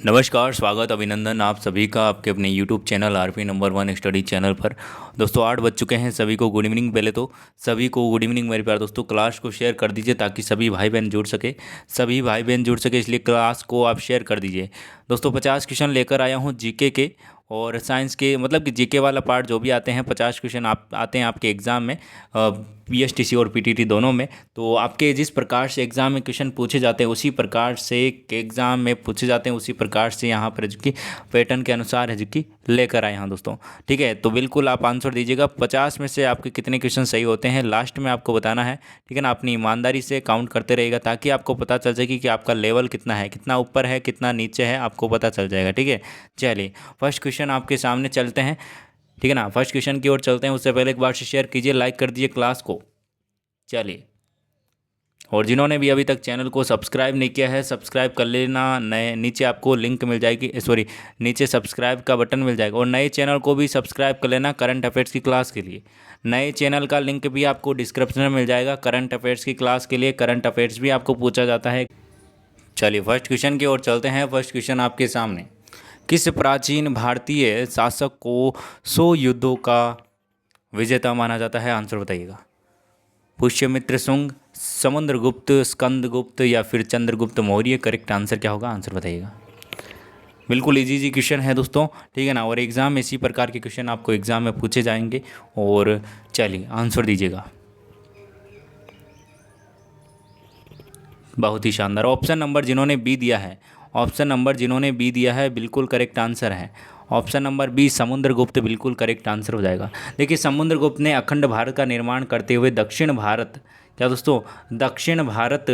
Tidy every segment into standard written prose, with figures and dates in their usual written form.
नमस्कार, स्वागत अभिनंदन आप सभी का आपके अपने YouTube channel RP number 1 study channel पर। दोस्तों 8 बज चुके हैं, सभी को गुड इवनिंग। पहले तो सभी को गुड इवनिंग मेरे प्यारे दोस्तों। क्लास को शेयर कर दीजिए ताकि सभी भाई बहन जुड़ सके, इसलिए क्लास को आप शेयर कर दीजिए। दोस्तों 50 क्वेश्चन लेकर आया हूँ जीके के और साइंस के, मतलब कि जीके वाला पार्ट जो भी आते हैं 50 क्वेश्चन आप आते हैं आपके एग्ज़ाम में, पीएसटीसी और पीटीटी दोनों में। तो आपके जिस प्रकार से एग्ज़ाम में क्वेश्चन पूछे जाते हैं उसी प्रकार से एग्ज़ाम में पूछे जाते हैं, उसी प्रकार से यहाँ पर जो कि पैटर्न के अनुसार है जो कि लेकर आए हैं दोस्तों। ठीक है, तो बिल्कुल आप आंसर दीजिएगा। 50 में से आपके कितने क्वेश्चन सही होते हैं लास्ट में आपको बताना है। ठीक है ना, अपनी ईमानदारी से काउंट करते रहिएगा ताकि आपको पता चल सके कि आपका लेवल कितना है, कितना ऊपर है, कितना नीचे है, आपको पता चल जाएगा। ठीक है, चलिए फर्स्ट क्वेश्चन आपके सामने चलते हैं। ठीक है ना, फर्स्ट क्वेश्चन की ओर चलते हैं। उससे पहले एक बार से शेयर कीजिए, लाइक कर दीजिए क्लास को। चलिए, और जिन्होंने भी अभी तक चैनल को सब्सक्राइब नहीं किया है सब्सक्राइब कर लेना। नए नीचे आपको लिंक मिल जाएगी, सॉरी नीचे सब्सक्राइब का बटन मिल जाएगा, और नए चैनल को भी सब्सक्राइब कर लेना करंट अफेयर्स की क्लास के लिए। नए चैनल का लिंक भी आपको डिस्क्रिप्शन में मिल जाएगा करंट अफेयर्स की क्लास के लिए। करंट अफेयर्स भी आपको पूछा जाता है। चलिए फर्स्ट क्वेश्चन की ओर चलते हैं। फर्स्ट क्वेश्चन आपके सामने, किस प्राचीन भारतीय शासक को 100 युद्धों का विजेता माना जाता है? आंसर बताइएगा। पुष्यमित्र शुंग, समुद्रगुप्त, स्कंदगुप्त या फिर चंद्रगुप्त मौर्य। करेक्ट आंसर क्या होगा? आंसर बताइएगा। बिल्कुल इजी क्वेश्चन है दोस्तों, ठीक है ना, और एग्ज़ाम में इसी प्रकार के क्वेश्चन आपको एग्ज़ाम में पूछे जाएंगे। और चलिए आंसर दीजिएगा। बहुत ही शानदार। ऑप्शन नंबर जिन्होंने बी दिया है, ऑप्शन नंबर जिन्होंने बी दिया है बिल्कुल करेक्ट आंसर है। ऑप्शन नंबर बी समुद्रगुप्त बिल्कुल करेक्ट आंसर हो जाएगा। देखिए समुद्रगुप्त ने अखंड भारत का निर्माण करते हुए दक्षिण भारत, क्या दोस्तों, दक्षिण भारत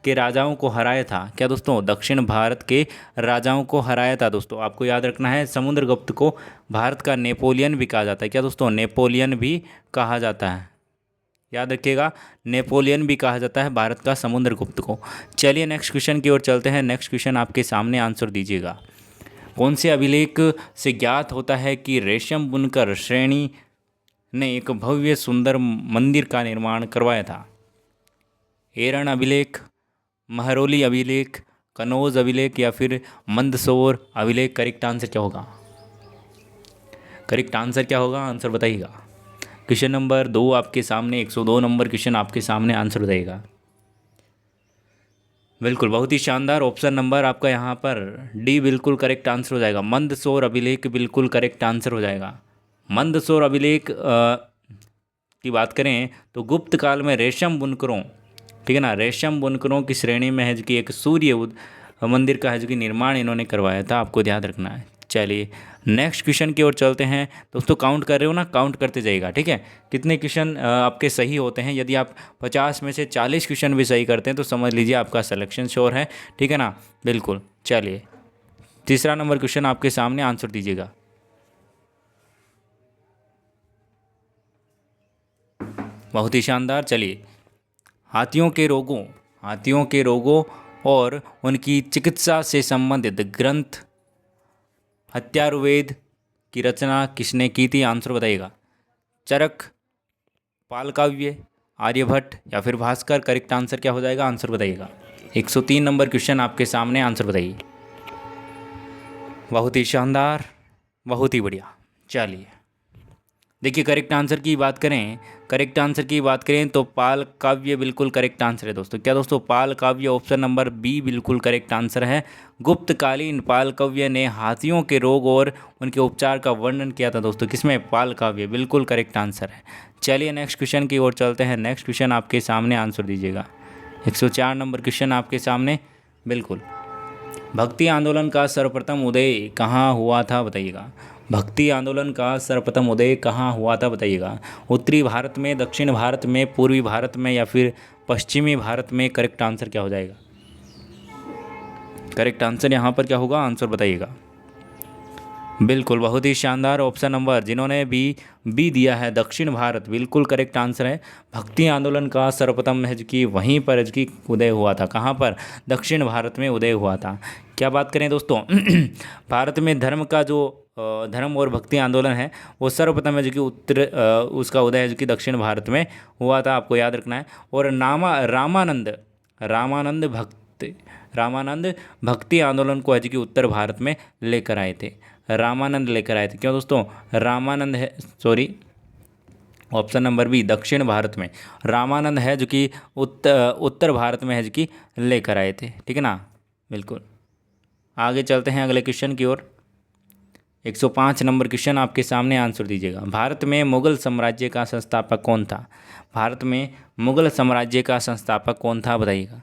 के राजाओं को हराया था। क्या दोस्तों, दक्षिण भारत के राजाओं को हराया था। दोस्तों आपको याद रखना है, समुद्रगुप्त को भारत का नेपोलियन भी कहा जाता है। क्या दोस्तों, नेपोलियन भी कहा जाता है, याद रखिएगा, नेपोलियन भी कहा जाता है भारत का समुद्रगुप्त को। चलिए नेक्स्ट क्वेश्चन की ओर चलते हैं। नेक्स्ट क्वेश्चन आपके सामने, आंसर दीजिएगा। कौन से अभिलेख से ज्ञात होता है कि रेशम बुनकर श्रेणी ने एक भव्य सुंदर मंदिर का निर्माण करवाया था? एरन अभिलेख, महरौली अभिलेख, कनौज अभिलेख या फिर मंदसौर अभिलेख। करेक्ट आंसर क्या होगा? करेक्ट आंसर क्या होगा? आंसर बताइएगा। क्वेश्चन नंबर 2 आपके सामने, 102 नंबर क्वेश्चन आपके सामने, आंसर बताइएगा। बिल्कुल बहुत ही शानदार। ऑप्शन नंबर आपका यहाँ पर डी बिल्कुल करेक्ट आंसर हो जाएगा। मंदसौर अभिलेख बिल्कुल करेक्ट आंसर हो जाएगा। मंदसौर अभिलेख की बात करें तो गुप्त काल में रेशम बुनकरों, ठीक है ना, रेशम बुनकरों की श्रेणी में है जो कि एक मंदिर का है जो कि निर्माण इन्होंने करवाया था, आपको ध्यान रखना है। चलिए नेक्स्ट क्वेश्चन की ओर चलते हैं। दोस्तों काउंट कर रहे हो ना, काउंट करते जाइएगा, ठीक है। कितने क्वेश्चन आपके सही होते हैं, यदि आप 50 में से 40 क्वेश्चन भी सही करते हैं तो समझ लीजिए आपका सिलेक्शन श्योर है, ठीक है ना। बिल्कुल, चलिए तीसरा नंबर क्वेश्चन आपके सामने, आंसर दीजिएगा। बहुत ही शानदार। चलिए हाथियों के रोगों और उनकी चिकित्सा से संबंधित ग्रंथ हत्यारुवेद की रचना किसने की थी? आंसर बताइएगा। चरक, पालकाव्य, आर्यभट्ट या फिर भास्कर। करेक्ट आंसर क्या हो जाएगा? आंसर बताइएगा। 103 नंबर क्वेश्चन आपके सामने, आंसर बताइए। बहुत ही शानदार, बहुत ही बढ़िया। चलिए देखिए करेक्ट आंसर की बात करें तो पाल काव्य बिल्कुल करेक्ट आंसर है दोस्तों। क्या दोस्तों, पाल काव्य ऑप्शन नंबर बी बिल्कुल करेक्ट आंसर है। गुप्तकालीन पाल काव्य ने हाथियों के रोग और उनके उपचार का वर्णन किया था दोस्तों, किसमें? पाल काव्य, बिल्कुल करेक्ट आंसर है। चलिए नेक्स्ट क्वेश्चन की ओर चलते हैं। नेक्स्ट क्वेश्चन आपके सामने, आंसर दीजिएगा। 104 नंबर क्वेश्चन आपके सामने, बिल्कुल। भक्ति आंदोलन का सर्वप्रथम उदय कहाँ हुआ था? बताइएगा। भक्ति आंदोलन का सर्वप्रथम उदय कहाँ हुआ था? बताइएगा। उत्तरी भारत में, दक्षिण भारत में, पूर्वी भारत में या फिर पश्चिमी भारत में। करेक्ट आंसर क्या हो जाएगा? करेक्ट आंसर यहाँ पर क्या होगा? आंसर बताइएगा। बिल्कुल बहुत ही शानदार। ऑप्शन नंबर जिन्होंने बी दिया है, दक्षिण भारत, बिल्कुल करेक्ट आंसर है। भक्ति आंदोलन का सर्वप्रथम है जो कि वहीं पर है जो कि उदय हुआ था। कहाँ पर? दक्षिण भारत में उदय हुआ था। क्या बात करें दोस्तों भारत में धर्म और भक्ति आंदोलन है वो सर्वप्रथम है जो कि उसका उदय है जो कि दक्षिण भारत में हुआ था, आपको याद रखना है। और रामानंद भक्ति रामानंद भक्ति आंदोलन को है जो कि उत्तर भारत में लेकर आए थे। रामानंद लेकर आए थे। क्यों दोस्तों? रामानंद है, सॉरी, ऑप्शन नंबर बी दक्षिण भारत में रामानंद है जो कि उत्तर भारत में है जो कि लेकर आए थे। ठीक है ना, बिल्कुल। आगे चलते हैं अगले क्वेश्चन की ओर। 105 नंबर क्वेश्चन आपके सामने, आंसर दीजिएगा। भारत में मुगल साम्राज्य का संस्थापक कौन था? भारत में मुगल साम्राज्य का संस्थापक कौन था, बताइएगा।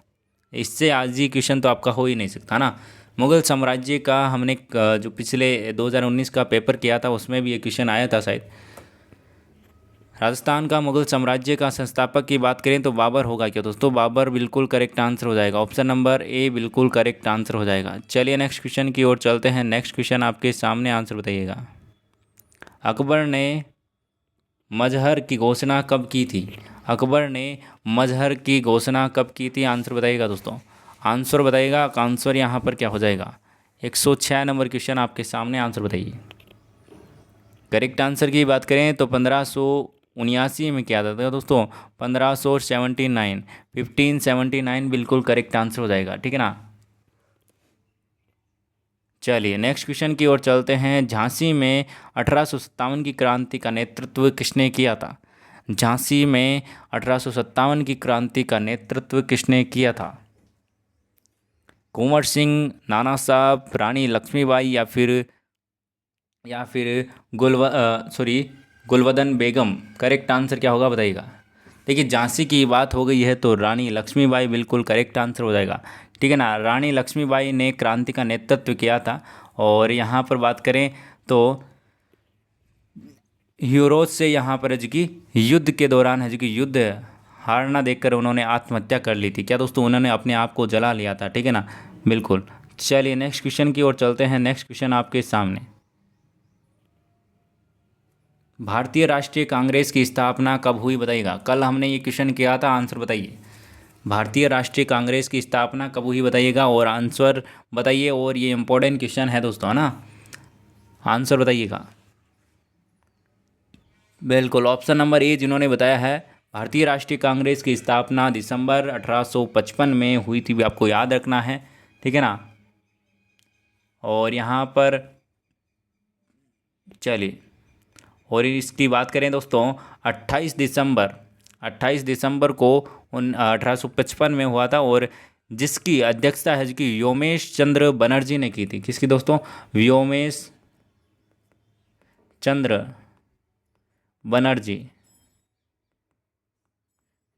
इससे आज ही क्वेश्चन तो आपका हो ही नहीं सकता ना। मुगल साम्राज्य का हमने जो पिछले 2019 का पेपर किया था उसमें भी ये क्वेश्चन आया था शायद। राजस्थान का मुगल साम्राज्य का संस्थापक की बात करें तो बाबर होगा क्या दोस्तों? बाबर बिल्कुल करेक्ट आंसर हो जाएगा। ऑप्शन नंबर ए बिल्कुल करेक्ट आंसर हो जाएगा। चलिए नेक्स्ट क्वेश्चन की ओर चलते हैं। नेक्स्ट क्वेश्चन आपके सामने, आंसर बताइएगा। अकबर ने मजहर की घोषणा कब की थी? अकबर ने मजहर की घोषणा कब की थी? आंसर बताइएगा दोस्तों। आंसर बताइएगा। आंसर यहाँ पर क्या हो जाएगा? 106 नंबर क्वेश्चन आपके सामने, आंसर बताइए। करेक्ट आंसर की बात करें तो 1579 में किया था दोस्तों। 1579 बिल्कुल करेक्ट आंसर हो जाएगा। ठीक है ना। चलिए नेक्स्ट क्वेश्चन की ओर चलते हैं। झांसी में 1857 की क्रांति का नेतृत्व किसने किया था? झांसी में 1857 की क्रांति का नेतृत्व किसने किया था? कुंवर सिंह, नाना साहब, रानी लक्ष्मीबाई या फिर गुलवदन बेगम। करेक्ट आंसर क्या होगा, बताइएगा। देखिए झांसी की बात हो गई है तो रानी लक्ष्मीबाई बिल्कुल करेक्ट आंसर हो जाएगा। ठीक है ना। रानी लक्ष्मीबाई ने क्रांति का नेतृत्व किया था। और यहाँ पर बात करें तो यूरोज से यहाँ पर है जो कि युद्ध के दौरान है जो कि युद्ध हारना देखकर उन्होंने आत्महत्या कर ली थी। क्या दोस्तों? उन्होंने अपने आप को जला लिया था। ठीक है ना, बिल्कुल। चलिए नेक्स्ट क्वेश्चन की ओर चलते हैं। नेक्स्ट क्वेश्चन आपके सामने। भारतीय राष्ट्रीय कांग्रेस की स्थापना कब हुई, बताइएगा। कल हमने ये क्वेश्चन किया था, आंसर बताइए। भारतीय राष्ट्रीय कांग्रेस की स्थापना कब हुई, बताइएगा और आंसर बताइए। और ये इंपॉर्टेंट क्वेश्चन है दोस्तों, है ना। आंसर बताइएगा। बिल्कुल ऑप्शन नंबर ए जिन्होंने बताया है, भारतीय राष्ट्रीय कांग्रेस की स्थापना दिसंबर 1855 में हुई थी, भी आपको याद रखना है। ठीक है ना। और यहाँ पर चलिए, और इसकी बात करें दोस्तों 28 दिसंबर को 1855 में हुआ था। और जिसकी अध्यक्षता है जिसकी व्योमेश चंद्र बनर्जी ने की थी। किसकी दोस्तों? व्योमेश चंद्र बनर्जी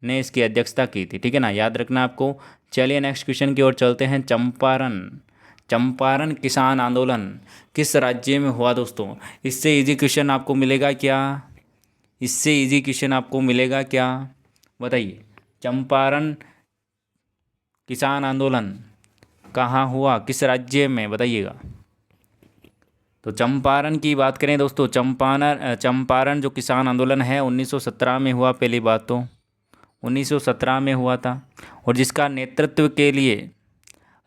ने इसकी अध्यक्षता की थी। ठीक है ना, याद रखना आपको। चलिए नेक्स्ट क्वेश्चन की ओर चलते हैं। चंपारण किसान आंदोलन किस राज्य में हुआ दोस्तों? इससे इजी क्वेश्चन आपको मिलेगा क्या? इससे इजी क्वेश्चन आपको मिलेगा क्या, बताइए। चंपारण किसान आंदोलन कहाँ हुआ, किस राज्य में, बताइएगा। तो चंपारण की बात करें दोस्तों, चंपारण जो किसान आंदोलन है 1917 में हुआ। पहली बात तो 1917 में हुआ था। और जिसका नेतृत्व के लिए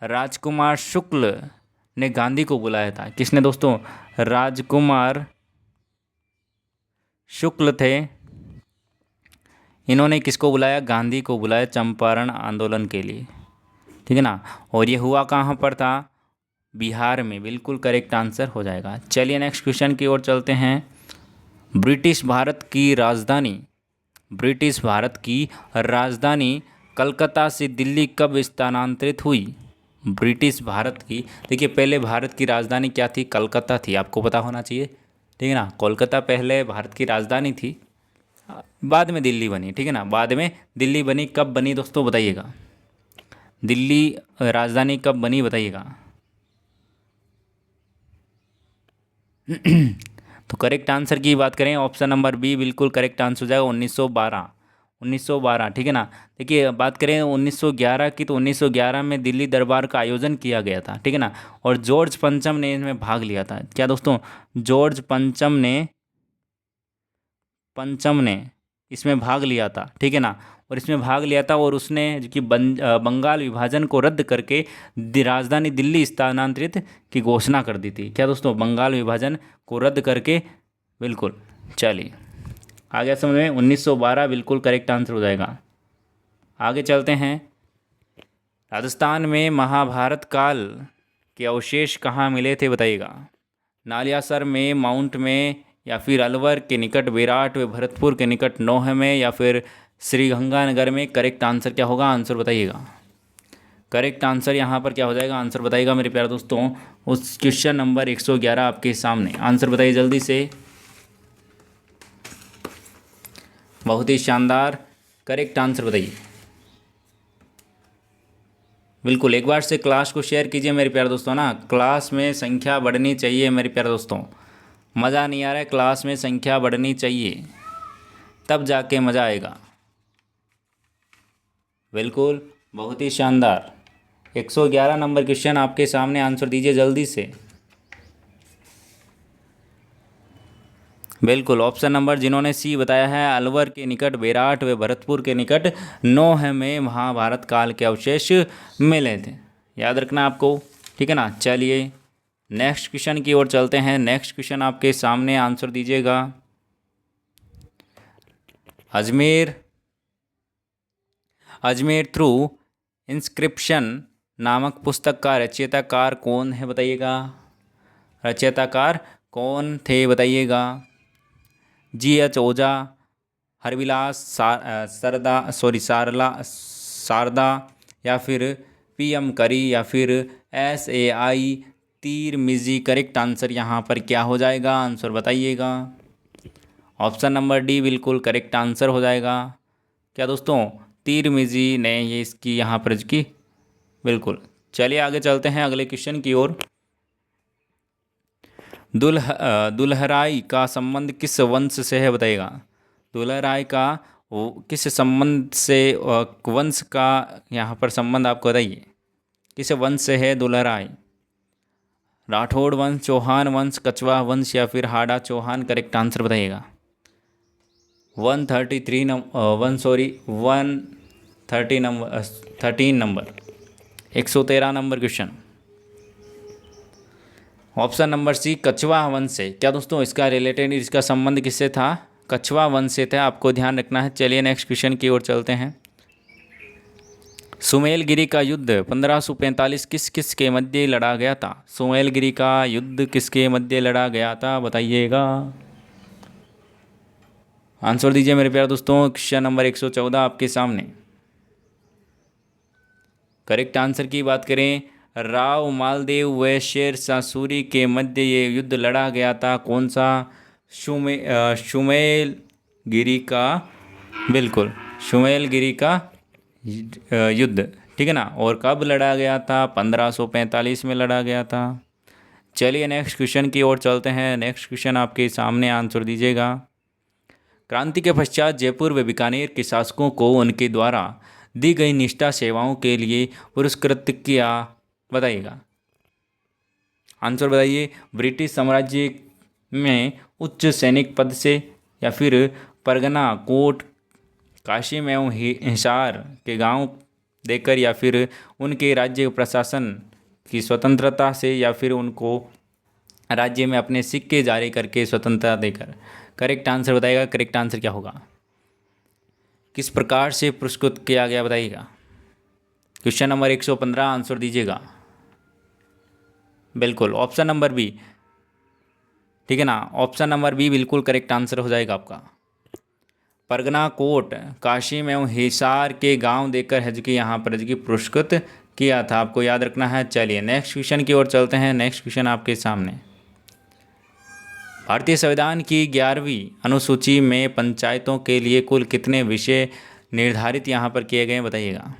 राजकुमार शुक्ल ने गांधी को बुलाया था। किसने दोस्तों? राजकुमार शुक्ल थे। इन्होंने किसको बुलाया? गांधी को बुलाया चंपारण आंदोलन के लिए। ठीक है ना। और ये हुआ कहाँ पर था? बिहार में। बिल्कुल करेक्ट आंसर हो जाएगा। चलिए नेक्स्ट क्वेश्चन की ओर चलते हैं। ब्रिटिश भारत की राजधानी कलकत्ता से दिल्ली कब स्थानांतरित हुई? ब्रिटिश भारत की, देखिए पहले भारत की राजधानी क्या थी? कलकत्ता थी, आपको पता होना चाहिए। ठीक है ना। कोलकाता पहले भारत की राजधानी थी, बाद में दिल्ली बनी। ठीक है ना, बाद में दिल्ली बनी। कब बनी दोस्तों, बताइएगा। दिल्ली राजधानी कब बनी, बताइएगा। तो करेक्ट आंसर की बात करें, ऑप्शन नंबर बी बिल्कुल करेक्ट आंसर हो जाएगा। 1912। ठीक है ना। देखिए बात करें 1911 की, तो 1911 में दिल्ली दरबार का आयोजन किया गया था। ठीक है ना। और जॉर्ज पंचम ने इसमें भाग लिया था। क्या दोस्तों? जॉर्ज पंचम ने इसमें भाग लिया था। ठीक है ना। और इसमें भाग लिया था और उसने जो कि बंगाल विभाजन को रद्द करके राजधानी दिल्ली स्थानांतरित की घोषणा कर दी थी। क्या दोस्तों? बंगाल विभाजन को रद्द करके, बिल्कुल। चलिए आ गया समझ में। 1912 बिल्कुल करेक्ट आंसर हो जाएगा। आगे चलते हैं। राजस्थान में महाभारत काल के अवशेष कहाँ मिले थे बताइएगा। नालियासर में, माउंट में, या फिर अलवर के निकट विराट व भरतपुर के निकट नौह में, या फिर श्रीगंगानगर में। करेक्ट आंसर क्या होगा, आंसर बताइएगा। करेक्ट आंसर यहाँ पर क्या हो जाएगा, आंसर बताइएगा मेरे प्यारे दोस्तों। उस क्वेश्चन नंबर 111 आपके सामने, आंसर बताइए जल्दी से। बहुत ही शानदार, करेक्ट आंसर बताइए। बिल्कुल, एक बार से क्लास को शेयर कीजिए मेरे प्यारे दोस्तों ना। क्लास में संख्या बढ़नी चाहिए मेरे प्यारे दोस्तों। मज़ा नहीं आ रहा है, क्लास में संख्या बढ़नी चाहिए, तब जाके मज़ा आएगा। बिल्कुल, बहुत ही शानदार। 111 नंबर क्वेश्चन आपके सामने, आंसर दीजिए जल्दी से। बिल्कुल, ऑप्शन नंबर जिन्होंने सी बताया है, अलवर के निकट विराट व भरतपुर के निकट नौह में महाभारत काल के अवशेष मिले थे। याद रखना आपको, ठीक है ना। चलिए नेक्स्ट क्वेश्चन की ओर चलते हैं। नेक्स्ट क्वेश्चन आपके सामने, आंसर दीजिएगा। अजमेर थ्रू इंस्क्रिप्शन नामक पुस्तक का रचयिताकार कौन है बताइएगा। रचयिताकार कौन थे बताइएगा। GH ओझा, हरविलास शारदा, या फिर PM करी, या फिर SAI तिरमिजी। करेक्ट आंसर यहाँ पर क्या हो जाएगा, आंसर बताइएगा। ऑप्शन नंबर डी बिल्कुल करेक्ट आंसर हो जाएगा। क्या दोस्तों, तिरमिजी ने ये इसकी यहाँ पर की। बिल्कुल, चलिए आगे चलते हैं अगले क्वेश्चन की ओर। दुल्हराई का संबंध किस वंश से है बताइएगा। दुल्हराई का किस संबंध से, वंश का यहाँ पर संबंध आपको बताइए, किस वंश से है दुल्हराई। राठौड़ वंश, चौहान वंश, कछवाह वंश, या फिर हाड़ा चौहान। करेक्ट आंसर बताइएगा। 113 number 113 number question, option number C Kachhwaha वंश से। क्या दोस्तों, इसका रिलेटेड, इसका संबंध किससे था, कछवाह वंश से था, आपको ध्यान रखना है। चलिए नेक्स्ट क्वेश्चन की ओर चलते हैं। सुमेलगिरी का युद्ध 1545 किस किस के मध्य लड़ा गया था। सुमेलगिरी का युद्ध किसके मध्य लड़ा गया था बताइएगा। आंसर दीजिए मेरे प्यारे दोस्तों। क्वेश्चन नंबर 114 आपके सामने। करेक्ट आंसर की बात करें, राव मालदेव व शेर शाह सूरी के मध्य ये युद्ध लड़ा गया था। कौन सा, सुमेलगिरी का, बिल्कुल सुमेलगिरी का युद्ध, ठीक है ना। और कब लड़ा गया था, 1545 में लड़ा गया था। चलिए नेक्स्ट क्वेश्चन की ओर चलते हैं। नेक्स्ट क्वेश्चन आपके सामने, आंसर दीजिएगा। क्रांति के पश्चात जयपुर व बीकानेर के शासकों को उनके द्वारा दी गई निष्ठा सेवाओं के लिए पुरस्कृत किया बताइएगा। आंसर बताइए। ब्रिटिश साम्राज्य में उच्च सैनिक पद से, या फिर परगना, कोट, काशिम एवं हिसार के गांव देकर, या फिर उनके राज्य प्रशासन की स्वतंत्रता से, या फिर उनको राज्य में अपने सिक्के जारी करके स्वतंत्रता देकर। करेक्ट आंसर बताइएगा। करेक्ट आंसर क्या होगा, किस प्रकार से पुरस्कृत किया गया बताइएगा। क्वेश्चन नंबर 115, आंसर दीजिएगा। बिल्कुल ऑप्शन नंबर बी, ठीक है ना। ऑप्शन नंबर बी बिल्कुल करेक्ट आंसर हो जाएगा आपका। परगना, कोट, काशिम एवं हिसार के गांव देकर है जो कि यहाँ पर की पुरस्कृत किया था, आपको याद रखना है। चलिए नेक्स्ट क्वेश्चन की ओर चलते हैं। नेक्स्ट क्वेश्चन आपके सामने। भारतीय संविधान की 11वीं अनुसूची में पंचायतों के लिए कुल कितने विषय निर्धारित यहाँ पर किए गए हैं बताइएगा।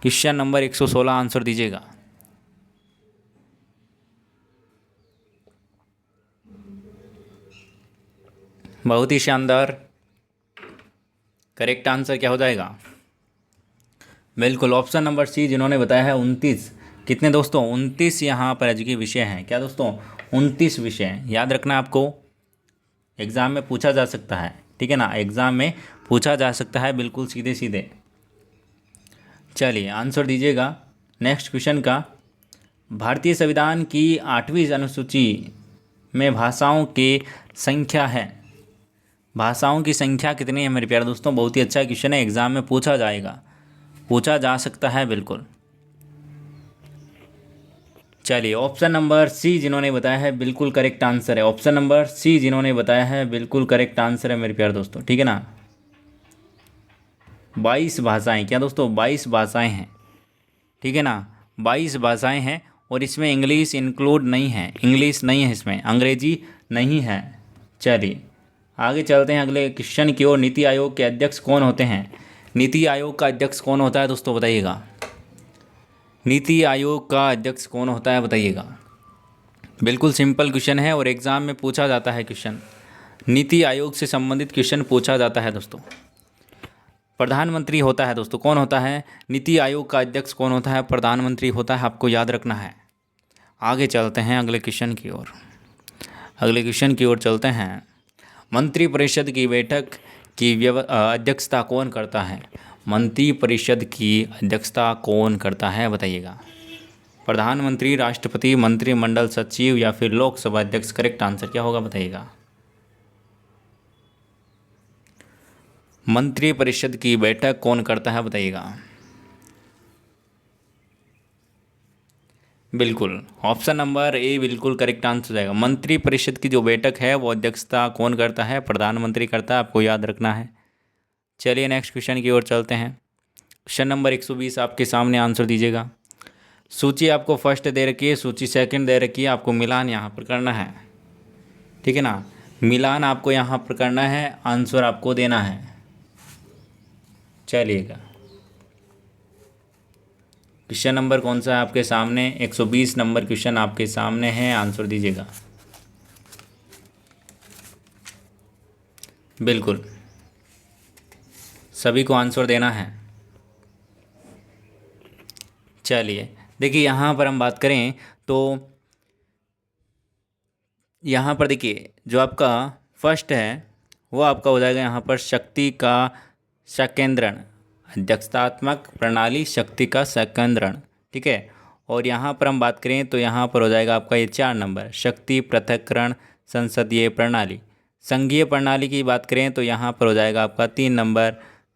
क्वेश्चन नंबर 116, आंसर दीजिएगा। बहुत ही शानदार, करेक्ट आंसर क्या हो जाएगा। बिल्कुल ऑप्शन नंबर सी जिन्होंने बताया है 29। कितने दोस्तों, 29 यहाँ पर एजुके विषय हैं। क्या दोस्तों, 29 विषय हैं। याद रखना आपको, एग्ज़ाम में पूछा जा सकता है, ठीक है ना। एग्ज़ाम में पूछा जा सकता है, बिल्कुल सीधे सीधे। चलिए आंसर दीजिएगा नेक्स्ट क्वेश्चन का। भारतीय संविधान की 8वीं अनुसूची में भाषाओं की संख्या है। भाषाओं की संख्या कितनी है मेरे प्यारे दोस्तों। बहुत ही अच्छा क्वेश्चन है, एग्ज़ाम में पूछा जाएगा, पूछा जा सकता है बिल्कुल। चलिए ऑप्शन नंबर सी जिन्होंने बताया है बिल्कुल करेक्ट आंसर है। ऑप्शन नंबर सी जिन्होंने बताया है बिल्कुल करेक्ट आंसर है मेरे प्यारे दोस्तों, ठीक है ना। 22 भाषाएं, क्या दोस्तों 22 भाषाएं हैं, ठीक है ना। 22 भाषाएं हैं और इसमें इंग्लिश इंक्लूड नहीं है, इंग्लिश नहीं है इसमें, अंग्रेजी नहीं है। चलिए आगे चलते हैं अगले क्वेश्चन की ओर। नीति आयोग के अध्यक्ष कौन होते हैं? नीति आयोग का अध्यक्ष कौन होता है दोस्तों बताइएगा। नीति आयोग का अध्यक्ष कौन होता है बताइएगा। बिल्कुल सिंपल क्वेश्चन है और एग्ज़ाम में पूछा जाता है क्वेश्चन, नीति आयोग से संबंधित क्वेश्चन पूछा जाता है दोस्तों। प्रधानमंत्री होता है दोस्तों, कौन होता है? नीति आयोग का अध्यक्ष कौन होता है? प्रधानमंत्री होता है, आपको याद रखना है। आगे चलते हैं अगले क्वेश्चन की ओर। अगले क्वेश्चन की ओर चलते हैं। मंत्रिपरिषद की बैठक की अध्यक्षता कौन करता है? मंत्रिपरिषद की अध्यक्षता कौन करता है बताइएगा। प्रधानमंत्री, राष्ट्रपति, मंत्रिमंडल सचिव या फिर लोकसभा अध्यक्ष? करेक्ट आंसर क्या होगा बताइएगा। मंत्रिपरिषद की बैठक कौन करता है बताइएगा। बिल्कुल ऑप्शन नंबर ए बिल्कुल करेक्ट आंसर हो जाएगा। मंत्रिपरिषद की जो बैठक है वो अध्यक्षता कौन करता है? प्रधानमंत्री करता है, आपको याद रखना है। चलिए नेक्स्ट क्वेश्चन की ओर चलते हैं। क्वेश्चन नंबर 120 आपके सामने, आंसर दीजिएगा। सूची आपको फर्स्ट दे रखी है, सूची सेकंड दे रखी है, आपको मिलान यहाँ पर करना है, ठीक है ना। मिलान आपको यहाँ पर करना है, आंसर आपको देना है। चलिएगा क्वेश्चन नंबर कौन सा है आपके सामने? 120 नंबर क्वेश्चन आपके सामने है, आंसर दीजिएगा। बिल्कुल सभी को आंसर देना है। चलिए देखिए यहाँ पर हम बात करें तो यहाँ पर देखिए जो आपका फर्स्ट है वो आपका हो जाएगा यहाँ पर शक्ति का संकेंद्रण, अध्यक्षतात्मक प्रणाली शक्ति का संकेंद्रण, ठीक है। और यहाँ पर हम बात करें तो यहाँ पर हो जाएगा आपका ये 4 नंबर, शक्ति पृथक्करण संसदीय प्रणाली। संघीय प्रणाली की बात करें तो यहाँ पर हो जाएगा आपका 3 नंबर,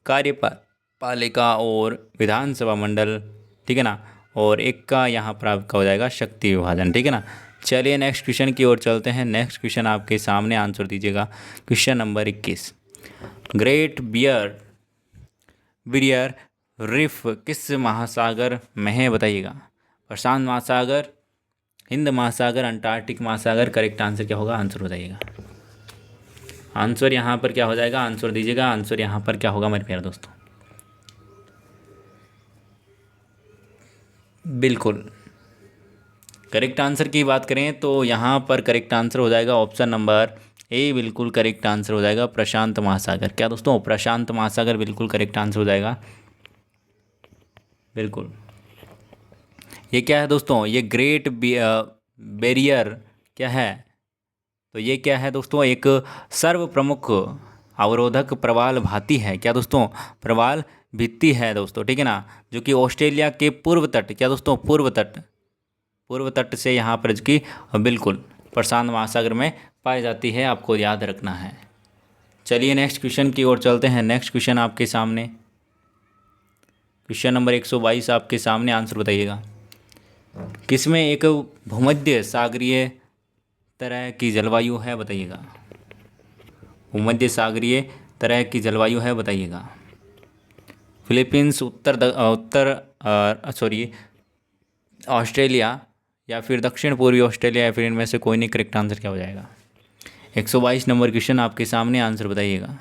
कार्यपालिका और विधानसभा मंडल, ठीक है ना। और एक का यहाँ पर आपका हो जाएगा शक्ति विभाजन, ठीक है ना। चलिए नेक्स्ट क्वेश्चन की ओर चलते हैं। नेक्स्ट क्वेश्चन आपके सामने, आंसर दीजिएगा। Question number 21, great barrier reef किस महासागर में है बताइएगा। प्रशांत महासागर, हिंद महासागर, अंटार्कटिक महासागर? करेक्ट आंसर क्या होगा, आंसर बताइएगा। आंसर यहाँ पर क्या हो जाएगा, आंसर दीजिएगा। आंसर यहाँ पर क्या होगा मेरे प्यारे दोस्तों? बिल्कुल करेक्ट आंसर की बात करें तो यहाँ पर करेक्ट आंसर हो जाएगा ऑप्शन नंबर ए, बिल्कुल करेक्ट आंसर हो जाएगा प्रशांत महासागर। क्या दोस्तों, प्रशांत महासागर बिल्कुल करेक्ट आंसर हो जाएगा। बिल्कुल ये क्या है दोस्तों, ये ग्रेट बैरियर क्या है? तो ये क्या है दोस्तों, एक सर्व प्रमुख अवरोधक प्रवाल भाती है। क्या दोस्तों, प्रवाल भित्ति है दोस्तों, ठीक है ना। जो कि ऑस्ट्रेलिया के पूर्व तट, क्या दोस्तों, पूर्व तट से यहाँ पर की बिल्कुल प्रशांत महासागर में पाई जाती है, आपको याद रखना है। चलिए नेक्स्ट क्वेश्चन की ओर चलते हैं। नेक्स्ट क्वेश्चन आपके सामने, क्वेश्चन नंबर 122 आपके सामने, आंसर बताइएगा। किसमें एक भूमध्य सागरीय तरह की जलवायु है बताइएगा। भूमध्य सागरीय तरह की जलवायु है बताइएगा। फिलीपींस, ऑस्ट्रेलिया या फिर दक्षिण पूर्वी ऑस्ट्रेलिया, या फिर इनमें से कोई नहीं। करेक्ट आंसर क्या हो जाएगा? 122 नंबर क्वेश्चन आपके सामने, आंसर बताइएगा।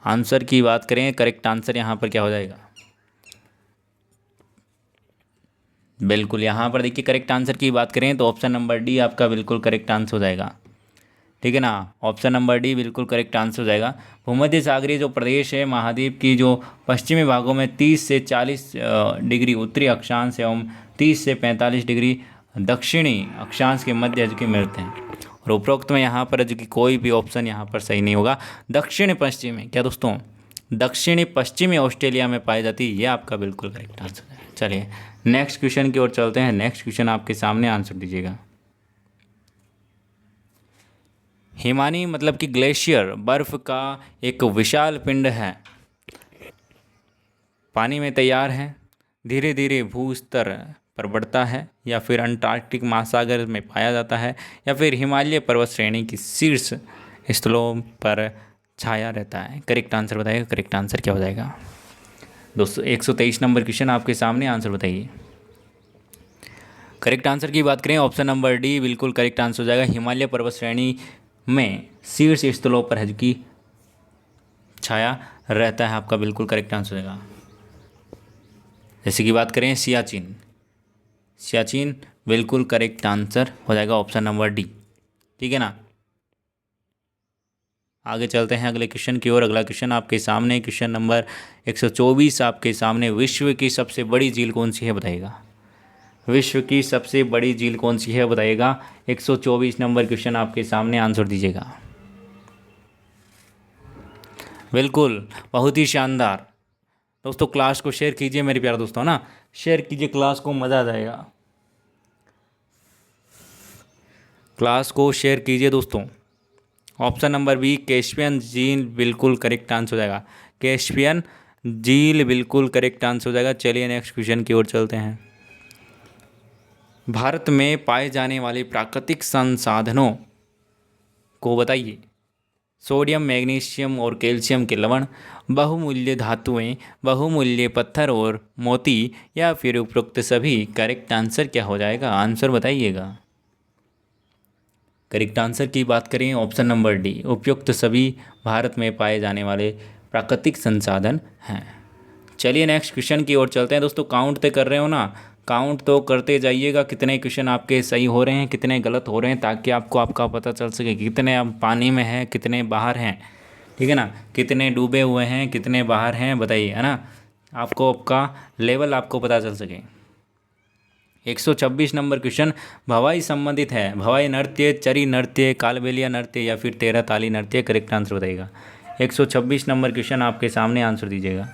आंसर की बात करें, करेक्ट आंसर यहाँ पर क्या हो जाएगा? बिल्कुल यहाँ पर देखिए करेक्ट आंसर की बात करें तो ऑप्शन नंबर डी आपका बिल्कुल करेक्ट आंसर हो जाएगा, ठीक है ना। ऑप्शन नंबर डी बिल्कुल करेक्ट आंसर हो जाएगा। भूमध्य सागरीय जो प्रदेश है महाद्वीप की जो पश्चिमी भागों में 30 से 40 डिग्री उत्तरी अक्षांश एवं 30 से 45 डिग्री दक्षिणी अक्षांश के मध्य जो कि मिलते हैं। और उपरोक्त में यहाँ पर जो कि कोई भी ऑप्शन यहाँ पर सही नहीं होगा। दक्षिण पश्चिमी, क्या दोस्तों, दक्षिणी पश्चिमी ऑस्ट्रेलिया में पाई जाती है, ये आपका बिल्कुल करेक्ट आंसर है। चलिए नेक्स्ट क्वेश्चन की ओर चलते हैं। नेक्स्ट क्वेश्चन आपके सामने, आंसर दीजिएगा। हिमानी मतलब कि ग्लेशियर बर्फ का एक विशाल पिंड है, पानी में तैयार है, धीरे धीरे भू स्तर पर बढ़ता है, या फिर अंटार्कटिक महासागर में पाया जाता है, या फिर हिमालय पर्वत श्रेणी की शीर्ष स्थलों पर छाया रहता है? करेक्ट आंसर बताइएगा, करेक्ट आंसर क्या हो जाएगा दोस्तों? 123 नंबर क्वेश्चन आपके सामने, आंसर बताइए। करेक्ट आंसर की बात करें, ऑप्शन नंबर डी बिल्कुल करेक्ट आंसर हो जाएगा। हिमालय पर्वत श्रेणी में शीर्ष स्थलों पर है जो कि छाया रहता है, आपका बिल्कुल करेक्ट आंसर हो जाएगा। जैसे कि बात करें सियाचिन, सियाचिन बिल्कुल करेक्ट आंसर हो जाएगा, ऑप्शन नंबर डी। ठीक है ना। आगे चलते हैं अगले क्वेश्चन की ओर। अगला क्वेश्चन आपके सामने, क्वेश्चन नंबर 124 आपके सामने। विश्व की सबसे बड़ी झील कौन सी है बताइएगा? विश्व की सबसे बड़ी झील कौन सी है बताइएगा? 124 नंबर क्वेश्चन आपके सामने, आंसर दीजिएगा। बिल्कुल, बहुत ही शानदार। दोस्तों क्लास को शेयर कीजिए मेरे प्यारे दोस्तों, ना शेयर कीजिए क्लास को, मज़ा आ जाएगा। क्लास को शेयर कीजिए दोस्तों। ऑप्शन नंबर बी कैस्पियन झील बिल्कुल करेक्ट आंसर हो जाएगा। कैस्पियन झील बिल्कुल करेक्ट आंसर हो जाएगा। चलिए नेक्स्ट क्वेश्चन की ओर चलते हैं। भारत में पाए जाने वाले प्राकृतिक संसाधनों को बताइए। सोडियम, मैग्नीशियम और कैल्शियम के लवण, बहुमूल्य धातुएं, बहुमूल्य पत्थर और मोती, या फिर उपरोक्त सभी? करेक्ट आंसर क्या हो जाएगा? आंसर बताइएगा। करेक्ट आंसर की बात करें, ऑप्शन नंबर डी उपयुक्त सभी भारत में पाए जाने वाले प्राकृतिक संसाधन हैं। चलिए नेक्स्ट क्वेश्चन की ओर चलते हैं। दोस्तों काउंट तो कर रहे हो ना, काउंट तो करते जाइएगा कितने क्वेश्चन आपके सही हो रहे हैं, कितने गलत हो रहे हैं, ताकि आपको आपका पता चल सके कितने आप पानी में हैं, कितने बाहर हैं। ठीक है ना, कितने डूबे हुए हैं, कितने बाहर हैं, बताइए, है ना, आपको आपका लेवल आपको पता चल सके। 126 नंबर क्वेश्चन भवाई संबंधित है। भवाई नृत्य, चरी नृत्य, कालबेलिया नृत्य, या फिर तेरह ताली नृत्य? करेक्ट आंसर बताइएगा। 126 नंबर क्वेश्चन आपके सामने, आंसर दीजिएगा।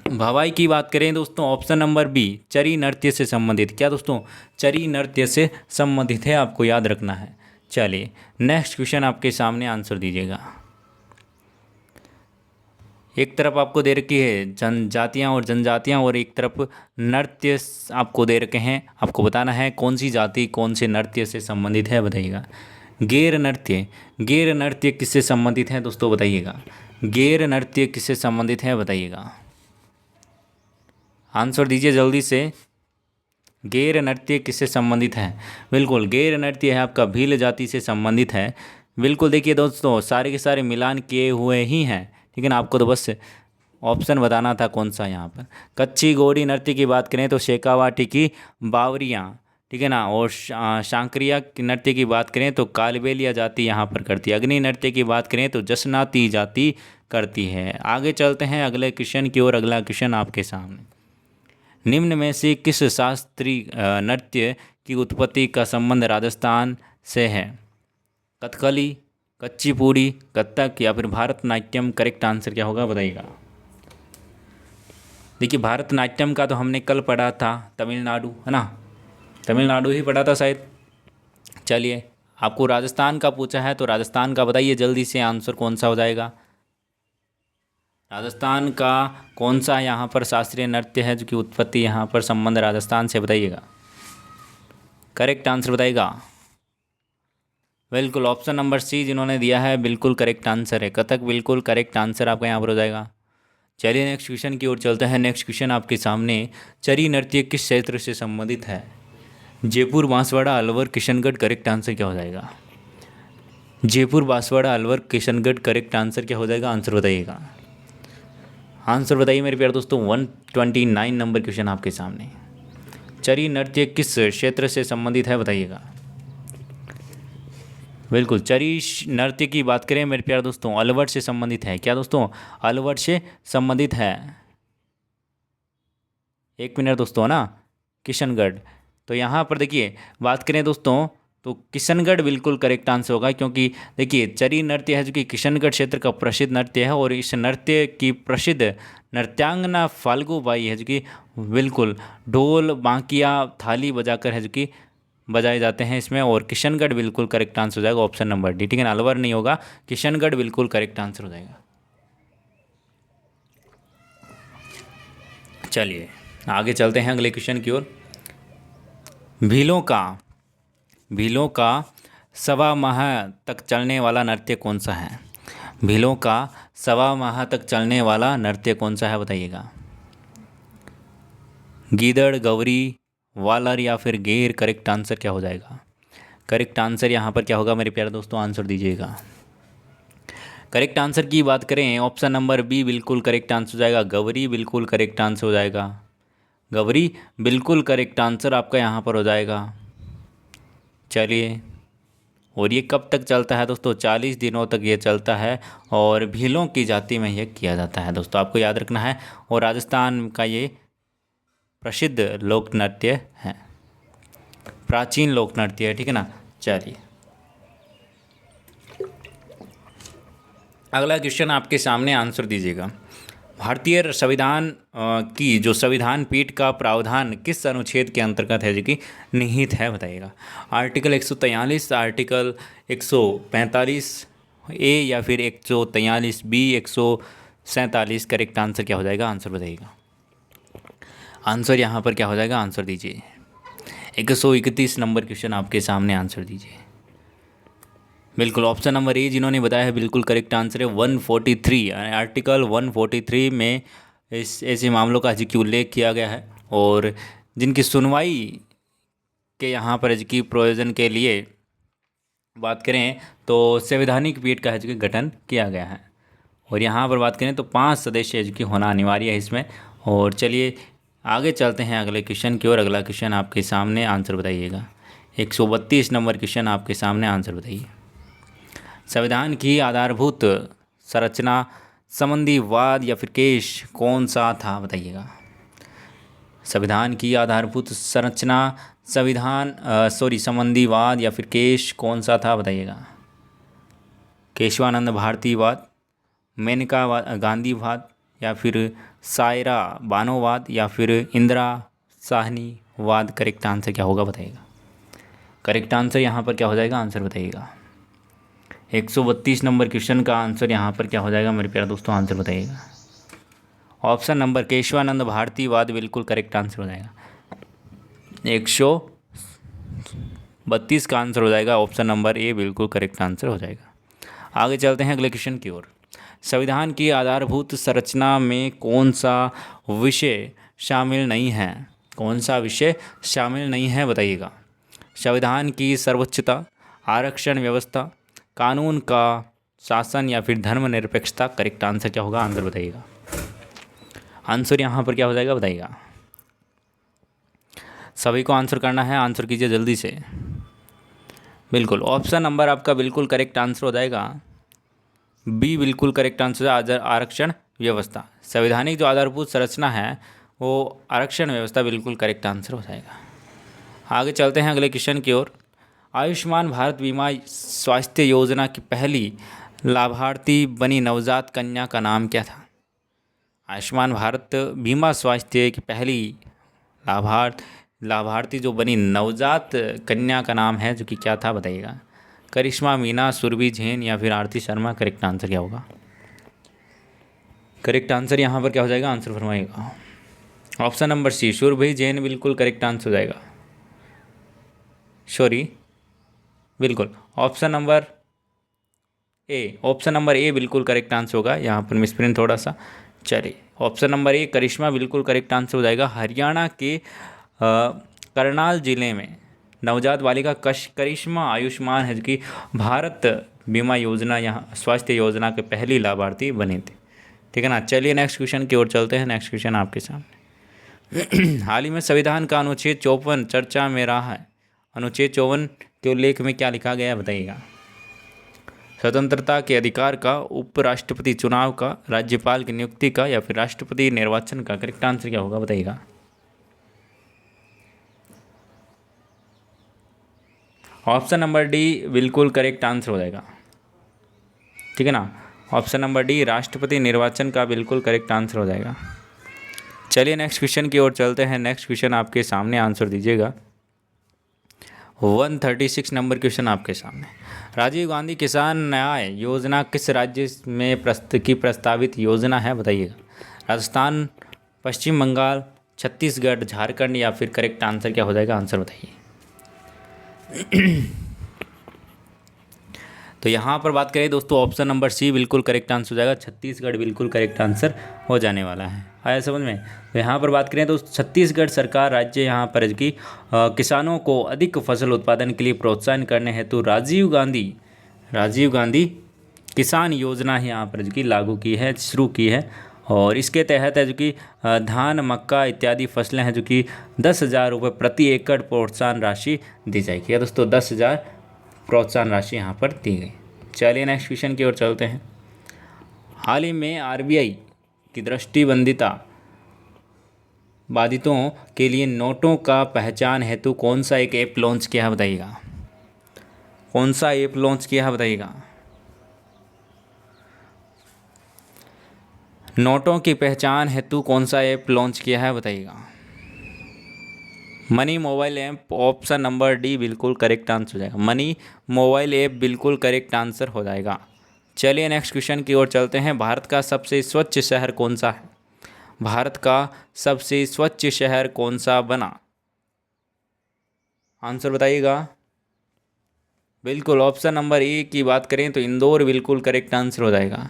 भवाई की बात करें दोस्तों, ऑप्शन नंबर बी चरी नृत्य से संबंधित। क्या दोस्तों? चरी नृत्य से संबंधित है, आपको याद रखना है। चलिए नेक्स्ट क्वेश्चन आपके सामने, आंसर दीजिएगा। एक तरफ आपको दे रखी है जनजातियाँ और जनजातियाँ, और एक तरफ नृत्य आपको दे रखे हैं। आपको बताना है कौन सी जाति कौन से नृत्य से संबंधित है, बताइएगा। गैर नृत्य, गैर नृत्य किससे संबंधित है दोस्तों, बताइएगा। गैर नृत्य किससे संबंधित है, बताइएगा। आंसर दीजिए जल्दी से। गैर नृत्य किससे संबंधित है? बिल्कुल गैर नृत्य है आपका भील जाति से संबंधित है। बिल्कुल देखिए दोस्तों, सारे के सारे मिलान किए हुए ही हैं, ठीक है ना। आपको तो बस ऑप्शन बताना था कौन सा यहाँ पर। कच्ची घोड़ी नृत्य की बात करें तो शेखावाटी की बावरियाँ, ठीक है ना। और शांकरिया नृत्य की बात करें तो कालबेलिया जाति यहाँ पर करती है। अग्नि नृत्य की बात करें तो जसनाती जाति करती है। आगे चलते हैं अगले क्वेश्चन की ओर। अगला क्वेश्चन आपके सामने, निम्न में से किस शास्त्रीय नृत्य की उत्पत्ति का संबंध राजस्थान से है? कथकली, कुचिपुड़ी, कथक, या फिर भारतनाट्यम? करेक्ट आंसर क्या होगा, बताइएगा। देखिए भारतनाट्यम का तो हमने कल पढ़ा था, तमिलनाडु, है ना, तमिलनाडु ही पढ़ा था शायद। चलिए आपको राजस्थान का पूछा है तो राजस्थान का बताइए जल्दी से, आंसर कौन सा हो जाएगा। राजस्थान का कौन सा यहाँ पर शास्त्रीय नृत्य है जो कि उत्पत्ति यहाँ पर संबंध राजस्थान से, बताइएगा। करेक्ट आंसर बताइएगा। बिल्कुल ऑप्शन नंबर सी जिन्होंने दिया है बिल्कुल करेक्ट आंसर है, कथक बिल्कुल करेक्ट आंसर आपका यहाँ पर हो जाएगा। चलिए नेक्स्ट क्वेश्चन की ओर चलते हैं। नेक्स्ट क्वेश्चन आपके सामने, चरी नृत्य किस क्षेत्र से संबंधित है? जयपुर, बांसवाड़ा, अलवर, किशनगढ़? करेक्ट आंसर क्या हो जाएगा? जयपुर, बांसवाड़ा, अलवर, किशनगढ़? करेक्ट आंसर क्या हो जाएगा, आंसर बताइएगा। आंसर बताइए मेरे प्यारे दोस्तों। 129 नंबर क्वेश्चन आपके सामने, चरी नृत्य किस क्षेत्र से संबंधित है, बताइएगा। बिल्कुल चरी नृत्य की बात करें मेरे प्यारे दोस्तों, अलवर से संबंधित है। क्या दोस्तों? अलवर से संबंधित है। एक मिनट दोस्तों, है ना, किशनगढ़। तो यहाँ पर देखिए बात करें दोस्तों तो किशनगढ़ बिल्कुल करेक्ट आंसर होगा, क्योंकि देखिए चरी नृत्य है जो कि किशनगढ़ क्षेत्र का प्रसिद्ध नृत्य है, और इस नृत्य की प्रसिद्ध नृत्यांगना फाल्गु बाई है जो कि बिल्कुल ढोल, बांकिया, थाली बजाकर है जो कि बजाए जाते हैं इसमें। और किशनगढ़ बिल्कुल करेक्ट आंसर हो जाएगा, ऑप्शन नंबर डी, ठीक है ना। अलवर नहीं होगा, किशनगढ़ बिल्कुल करेक्ट आंसर हो जाएगा। चलिए आगे चलते हैं अगले क्वेश्चन की ओर। भीलों का सवा माह तक चलने वाला नृत्य कौन सा है? भीलों का सवा माह तक चलने वाला नृत्य कौन सा है बताइएगा। गीदड़, गौरी, वालर या फिर गेर? करेक्ट आंसर क्या हो जाएगा? करेक्ट आंसर यहाँ पर क्या होगा मेरे प्यारे दोस्तों? आंसर दीजिएगा। करेक्ट आंसर की बात करें ऑप्शन नंबर बी बिल्कुल करेक्ट आंसर हो जाएगा। गौरी बिल्कुल करेक्ट आंसर हो जाएगा। गौरी बिल्कुल करेक्ट आंसर आपका यहाँ पर हो जाएगा। चलिए, और ये कब तक चलता है दोस्तों? 40 दिनों तक ये चलता है और भीलों की जाति में यह किया जाता है दोस्तों, आपको याद रखना है। और राजस्थान का ये प्रसिद्ध लोक नृत्य है, प्राचीन लोक नृत्य है, ठीक है ना। चलिए अगला क्वेश्चन आपके सामने, आंसर दीजिएगा। भारतीय संविधान की जो संविधान पीठ का प्रावधान किस अनुच्छेद के अंतर्गत है जो कि निहित है बताइएगा। आर्टिकल 143, आर्टिकल 145 ए या फिर 143 बी, 147? करेक्ट आंसर क्या हो जाएगा? आंसर बताइएगा। आंसर यहाँ पर क्या हो जाएगा? आंसर दीजिए। 131 नंबर क्वेश्चन आपके सामने, आंसर दीजिए। बिल्कुल ऑप्शन नंबर ए जिन्होंने बताया है बिल्कुल करेक्ट आंसर है 143। आर्टिकल 143 में इस ऐसे मामलों का जी की उल्लेख किया गया है और जिनकी सुनवाई के यहाँ पर जी की प्रयोजन के लिए बात करें तो संवैधानिक पीठ का जी गठन किया गया है। और यहाँ पर बात करें तो 5 सदस्य जी की होना अनिवार्य है इसमें। और चलिए आगे चलते हैं अगले क्वेश्चन की ओर। अगला क्वेश्चन आपके सामने, आंसर बताइएगा। 132 नंबर क्वेश्चन आपके सामने, आंसर बताइए। संविधान की आधारभूत संरचना संबंधी वाद या फिर केस कौन सा था बताइएगा। संविधान की आधारभूत संरचना संबंधी वाद या फिर केस कौन सा था बताइएगा। केशवानंद भारती वाद, मेनका गांधी वाद या फिर सायरा बानो वाद या फिर इंदिरा साहनी वाद? करेक्ट आंसर क्या होगा बताइएगा। करेक्ट आंसर यहाँ पर क्या हो जाएगा? आंसर बताइएगा। 132 नंबर क्वेश्चन का आंसर यहाँ पर क्या हो जाएगा मेरे प्यारे दोस्तों? आंसर बताइएगा। ऑप्शन नंबर केशवानंद भारती वाद बिल्कुल करेक्ट आंसर हो जाएगा। 132 का आंसर हो जाएगा। ऑप्शन नंबर ए बिल्कुल करेक्ट आंसर हो जाएगा। आगे चलते हैं अगले क्वेश्चन की ओर। संविधान की आधारभूत संरचना में कौन सा विषय शामिल नहीं है? कौन सा विषय शामिल नहीं है बताइएगा। संविधान की सर्वोच्चता, आरक्षण व्यवस्था, कानून का शासन या फिर धर्मनिरपेक्षता? करेक्ट आंसर क्या होगा? आंसर बताइएगा। आंसर यहाँ पर क्या हो जाएगा बताइएगा। सभी को आंसर करना है, आंसर कीजिए जल्दी से। बिल्कुल ऑप्शन नंबर आपका बिल्कुल करेक्ट आंसर हो जाएगा। बी बिल्कुल करेक्ट आंसर है, आरक्षण व्यवस्था। संवैधानिक जो आधारभूत संरचना है वो आरक्षण व्यवस्था बिल्कुल करेक्ट आंसर हो जाएगा। आगे चलते हैं अगले क्वेश्चन की ओर। आयुष्मान भारत बीमा स्वास्थ्य योजना की पहली लाभार्थी बनी नवजात कन्या का नाम क्या था? आयुष्मान भारत बीमा स्वास्थ्य की पहली लाभार्थी जो बनी नवजात कन्या का नाम है जो कि क्या था बताइएगा। करिश्मा, मीना, सुरभि जैन या फिर आरती शर्मा? करेक्ट आंसर क्या होगा? करेक्ट आंसर यहाँ पर क्या हो जाएगा? आंसर फरमाइएगा। Option number C Surbhi Jain बिल्कुल करेक्ट आंसर हो जाएगा। सॉरी, बिल्कुल ऑप्शन नंबर ए बिल्कुल करेक्ट आंसर होगा। यहाँ पर मिसप्रिंट थोड़ा सा। चलिए ऑप्शन नंबर ए करिश्मा बिल्कुल करेक्ट आंसर हो जाएगा। हरियाणा के करनाल जिले में नवजात बालिका करिश्मा आयुष्मान है कि भारत बीमा योजना यहाँ स्वास्थ्य योजना के पहली लाभार्थी बने थे, ठीक है ना। चलिए नेक्स्ट क्वेश्चन की ओर चलते हैं। नेक्स्ट क्वेश्चन आपके सामने। हाल ही में संविधान का अनुच्छेद 54 चर्चा में रहा है। अनुच्छेद 54 के उल्लेख में क्या लिखा गया है बताइएगा। स्वतंत्रता के अधिकार का, उपराष्ट्रपति चुनाव का, राज्यपाल की नियुक्ति का या फिर राष्ट्रपति निर्वाचन का? करेक्ट आंसर क्या होगा बताइएगा। ऑप्शन नंबर डी बिल्कुल करेक्ट आंसर हो जाएगा, ठीक है ना। ऑप्शन नंबर डी राष्ट्रपति निर्वाचन का बिल्कुल करेक्ट आंसर हो जाएगा। चलिए नेक्स्ट क्वेश्चन की ओर चलते हैं। नेक्स्ट क्वेश्चन आपके सामने, आंसर दीजिएगा। 136 नंबर क्वेश्चन आपके सामने। राजीव गांधी किसान न्याय योजना किस राज्य में प्रस्तावित योजना है बताइएगा। राजस्थान, पश्चिम बंगाल, छत्तीसगढ़, झारखंड या फिर करेक्ट आंसर क्या हो जाएगा, आंसर बताइए। तो यहाँ पर बात करें दोस्तों, ऑप्शन नंबर सी बिल्कुल करेक्ट आंसर हो जाएगा, छत्तीसगढ़ बिल्कुल करेक्ट आंसर हो जाने वाला है। आया समझ में। तो यहाँ पर बात करें तो छत्तीसगढ़ सरकार राज्य यहाँ पर की किसानों को अधिक फसल उत्पादन के लिए प्रोत्साहन करने हेतु राजीव गांधी किसान योजना यहाँ पर की लागू की है, शुरू की है। और इसके तहत है जो कि धान, मक्का इत्यादि फसलें हैं जो कि 10,000 रुपये प्रति एकड़ प्रोत्साहन राशि दी जाएगी। या दोस्तों 10,000 प्रोत्साहन राशि यहाँ पर दी गई। चलिए नेक्स्ट क्वेश्चन की ओर चलते हैं। हाल ही में आरबीआई की दृष्टिबंधिता बाधितों के लिए नोटों का पहचान हेतु कौन सा एक ऐप लॉन्च किया है बताइएगा, कौन सा ऐप लॉन्च किया है बताइएगा। नोटों की पहचान हेतु कौन सा ऐप लॉन्च किया है बताइएगा। Money mobile app, option number D बिल्कुल करेक्ट आंसर हो जाएगा। मनी मोबाइल ऐप बिल्कुल करेक्ट आंसर हो जाएगा। चलिए नेक्स्ट क्वेश्चन की ओर चलते हैं। भारत का सबसे स्वच्छ शहर कौन सा है, भारत का सबसे स्वच्छ शहर कौन सा बना, आंसर बताइएगा। बिल्कुल ऑप्शन नंबर ए की बात करें तो इंदौर बिल्कुल करेक्ट आंसर हो जाएगा,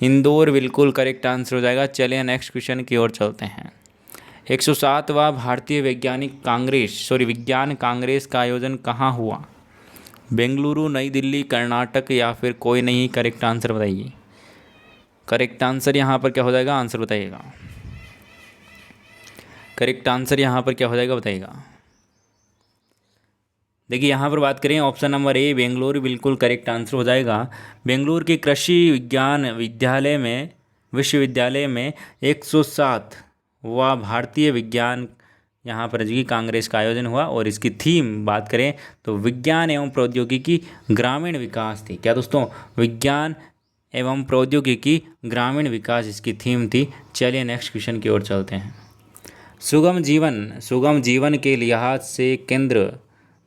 इंदौर बिल्कुल करेक्ट आंसर हो जाएगा। चलिए नेक्स्ट क्वेश्चन की ओर चलते हैं। 107वां भारतीय विज्ञान कांग्रेस का आयोजन कहाँ हुआ, बेंगलुरु, नई दिल्ली, कर्नाटक या फिर कोई नहीं, करेक्ट आंसर बताइए। करेक्ट आंसर यहाँ पर क्या हो जाएगा, आंसर बताइएगा। करेक्ट आंसर यहाँ पर क्या हो जाएगा बताइएगा। देखिए यहाँ पर बात करें ऑप्शन नंबर ए बेंगलुरु बिल्कुल करेक्ट आंसर हो जाएगा। बेंगलुरु के कृषि विज्ञान विश्वविद्यालय में 107वां भारतीय विज्ञान यहाँ पर जी कांग्रेस का आयोजन हुआ। और इसकी थीम बात करें तो विज्ञान एवं प्रौद्योगिकी ग्रामीण विकास थी। क्या दोस्तों, विज्ञान एवं प्रौद्योगिकी ग्रामीण विकास इसकी थीम थी। चलिए नेक्स्ट क्वेश्चन की ओर चलते हैं। सुगम जीवन के लिहाज से केंद्र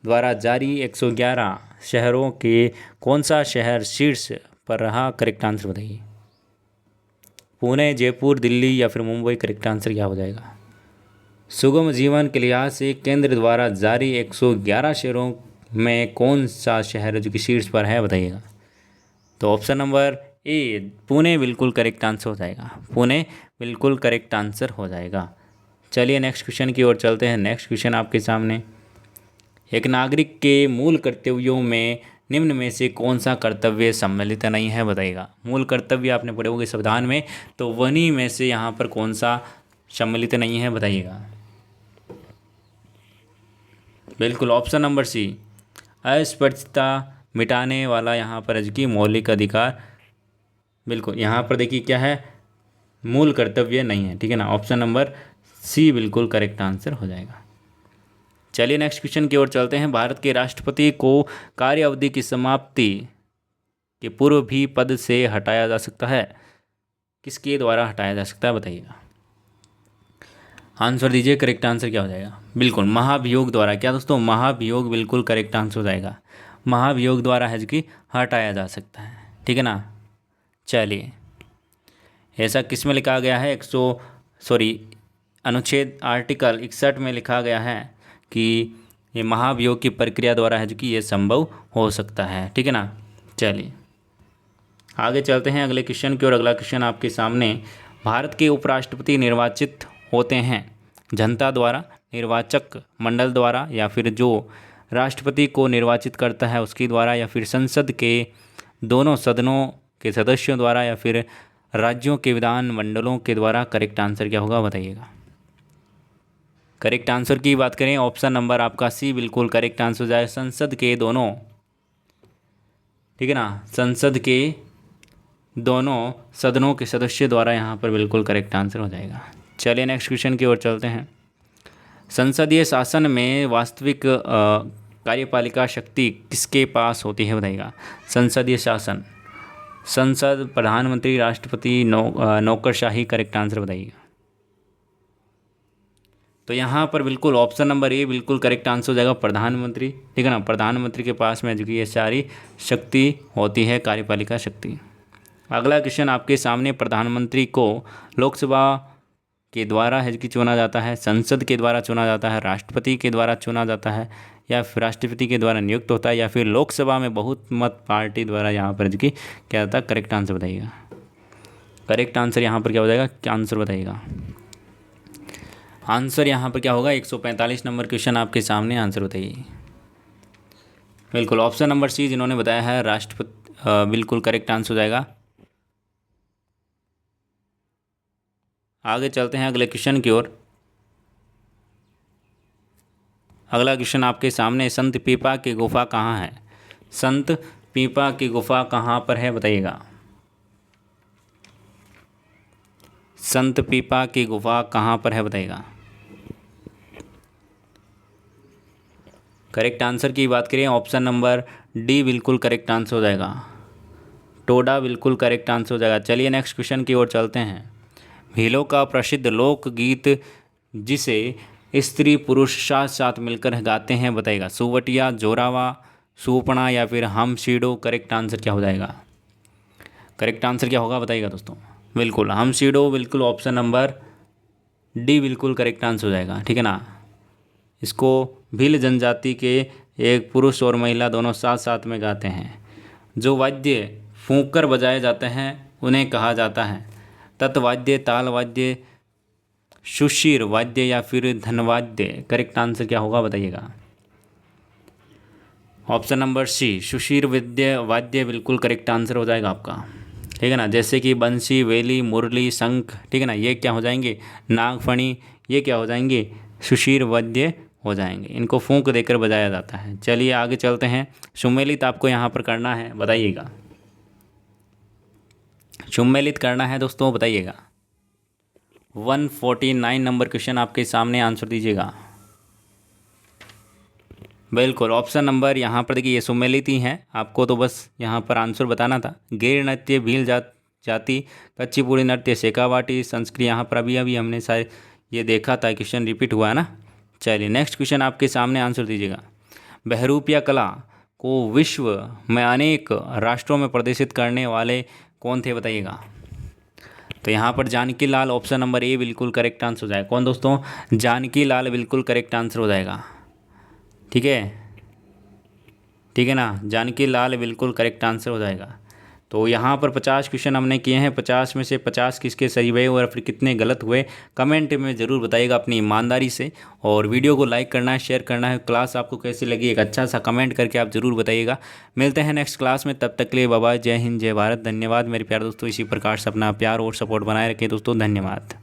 द्वारा जारी 111 शहरों के कौन सा शहर शीर्ष पर रहा, करेक्ट आंसर बताइए। पुणे, जयपुर, दिल्ली या फिर मुंबई, करेक्ट आंसर क्या हो जाएगा। सुगम जीवन के लिहाज से केंद्र द्वारा जारी 111 शहरों में कौन सा शहर जो कि शीर्ष पर है बताइएगा। तो ऑप्शन नंबर ए पुणे बिल्कुल करेक्ट आंसर हो जाएगा, पुणे बिल्कुल करेक्ट आंसर हो जाएगा। चलिए नेक्स्ट क्वेश्चन की ओर चलते हैं। नेक्स्ट क्वेश्चन आपके सामने, एक नागरिक के मूल कर्तव्यों में निम्न में से कौन सा कर्तव्य सम्मिलित नहीं है बताइएगा। मूल कर्तव्य आपने पढ़े होंगे संविधान में, तो वहीं में से यहाँ पर कौन सा सम्मिलित नहीं है बताइएगा। बिल्कुल ऑप्शन नंबर सी, अस्पृश्यता मिटाने वाला यहाँ पर की मौलिक अधिकार। बिल्कुल यहाँ पर देखिए क्या है, मूल कर्तव्य नहीं है, ठीक है ना। ऑप्शन नंबर सी बिल्कुल करेक्ट आंसर हो जाएगा। चलिए नेक्स्ट क्वेश्चन की ओर चलते हैं। भारत के राष्ट्रपति को कार्य अवधि की समाप्ति के पूर्व भी पद से हटाया जा सकता है, किसके द्वारा हटाया जा सकता है बताइएगा। आंसर दीजिए, करेक्ट आंसर क्या हो जाएगा। बिल्कुल महाभियोग द्वारा। क्या दोस्तों, महाभियोग बिल्कुल करेक्ट आंसर हो जाएगा। महाभियोग द्वारा है जो कि हटाया जा सकता है, ठीक है ना। चलिए ऐसा किस में लिखा गया है, अनुच्छेद आर्टिकल 61 में लिखा गया है कि ये महाभियोग की प्रक्रिया द्वारा है जो कि ये संभव हो सकता है, ठीक है ना। चलिए आगे चलते हैं अगले क्वेश्चन की ओर। अगला क्वेश्चन आपके सामने, भारत के उपराष्ट्रपति निर्वाचित होते हैं जनता द्वारा, निर्वाचक मंडल द्वारा या फिर जो राष्ट्रपति को निर्वाचित करता है उसके द्वारा, या फिर संसद के दोनों सदनों के सदस्यों द्वारा, या फिर राज्यों के विधान मंडलों के द्वारा, करेक्ट आंसर क्या होगा बताइएगा। करेक्ट आंसर की बात करें ऑप्शन नंबर आपका सी बिल्कुल करेक्ट आंसर हो जाए, संसद के दोनों, ठीक है ना, संसद के दोनों सदनों के सदस्य द्वारा यहाँ पर बिल्कुल करेक्ट आंसर हो जाएगा। चलिए नेक्स्ट क्वेश्चन की ओर चलते हैं। संसदीय शासन में वास्तविक कार्यपालिका शक्ति किसके पास होती है बताइएगा। संसदीय शासन, संसद, प्रधानमंत्री, राष्ट्रपति, नौकरशाही, करेक्ट आंसर बताइएगा। तो यहाँ पर बिल्कुल ऑप्शन नंबर ए बिल्कुल करेक्ट आंसर हो जाएगा, प्रधानमंत्री, ठीक है ना। प्रधानमंत्री के पास में जो कि ये सारी शक्ति होती है, कार्यपालिका शक्ति। अगला क्वेश्चन आपके सामने, प्रधानमंत्री को लोकसभा के द्वारा है कि चुना जाता है, संसद के द्वारा चुना जाता है, राष्ट्रपति के द्वारा चुना जाता है, या फिर राष्ट्रपति के द्वारा नियुक्त होता है, या फिर लोकसभा में बहुमत पार्टी द्वारा यहाँ पर जो कि क्या होता है। करेक्ट आंसर बताइएगा। करेक्ट आंसर यहाँ पर क्या हो जाएगा, क्या आंसर बताइएगा। आंसर यहाँ पर क्या होगा, 145 नंबर क्वेश्चन आपके सामने, आंसर बताइए। बिल्कुल ऑप्शन नंबर सी जिन्होंने बताया है राष्ट्रपति, बिल्कुल करेक्ट आंसर हो जाएगा। आगे चलते हैं अगले क्वेश्चन की ओर। अगला क्वेश्चन आपके सामने, संत पीपा की गुफा कहाँ है। संत पीपा की गुफा कहाँ पर है बताइएगा। संत पीपा की गुफा कहाँ पर है बताइएगा। करेक्ट आंसर की बात करें, ऑप्शन नंबर डी बिल्कुल करेक्ट आंसर हो जाएगा। टोडा बिल्कुल करेक्ट आंसर हो जाएगा। चलिए नेक्स्ट क्वेश्चन की ओर चलते हैं। भीलों का प्रसिद्ध लोकगीत जिसे स्त्री पुरुष साथ साथ मिलकर गाते हैं बताइएगा। सुवटिया, जोरावा, सूपना या फिर हम सीडो। करेक्ट आंसर क्या हो जाएगा। करेक्ट आंसर क्या होगा बताइएगा दोस्तों। बिल्कुल हम सीडो, बिल्कुल ऑप्शन नंबर डी बिल्कुल करेक्ट आंसर हो जाएगा। ठीक है ना। इसको भील जनजाति के एक पुरुष और महिला दोनों साथ साथ में गाते हैं। जो वाद्य फूंक कर बजाए जाते हैं उन्हें कहा जाता है तत्वाद्य, ताल वाद्य, सुशीर वाद्य या फिर धनवाद्य। करेक्ट आंसर क्या होगा बताइएगा। ऑप्शन नंबर सी सुशीर वाद्य बिल्कुल करेक्ट आंसर हो जाएगा आपका। ठीक है ना। जैसे कि बंसी, वेली, मुरली, शंख, ठीक है ना, ये क्या हो जाएंगे, नागफणी, ये क्या हो जाएंगे, सुशीर वाद्य हो जाएंगे। इनको फूंक देकर बजाया जाता है। चलिए आगे चलते हैं। सुमेलित आपको यहाँ पर करना है, बताइएगा। सुमेलित करना है दोस्तों, बताइएगा। 149 नंबर क्वेश्चन आपके सामने, आंसर दीजिएगा। बिल्कुल ऑप्शन नंबर यहाँ पर देखिए, ये सुमेलित ही हैं। आपको तो बस यहाँ पर आंसर बताना था। गैर नृत्य, भील जाति, कच्चीपुड़ी नृत्य, शेखावाटी, संस्कृत। यहाँ पर अभी अभी हमने शायद ये देखा था, क्वेश्चन रिपीट हुआ है ना। चलिए नेक्स्ट क्वेश्चन आपके सामने, आंसर दीजिएगा। बहरूपिया कला को विश्व में अनेक राष्ट्रों में प्रदर्शित करने वाले कौन थे बताइएगा। तो यहाँ पर जानकी लाल, ऑप्शन नंबर ए बिल्कुल करेक्ट आंसर हो जाएगा। कौन दोस्तों, जानकी लाल बिल्कुल करेक्ट आंसर हो जाएगा। ठीक है, ठीक है ना, जानकी लाल बिल्कुल करेक्ट आंसर हो जाएगा। तो यहाँ पर 50 क्वेश्चन हमने किए हैं। 50 में से 50 किसके सही हुए और फिर कितने गलत हुए, कमेंट में ज़रूर बताइएगा अपनी ईमानदारी से। और वीडियो को लाइक करना है, शेयर करना है। क्लास आपको कैसी लगी एक अच्छा सा कमेंट करके आप ज़रूर बताइएगा। मिलते हैं नेक्स्ट क्लास में, तब तक के लिए बाय बाय। जय हिंद, जय भारत, धन्यवाद मेरे प्यारे दोस्तों। इसी प्रकार से अपना प्यार और सपोर्ट बनाए रखें दोस्तों। धन्यवाद।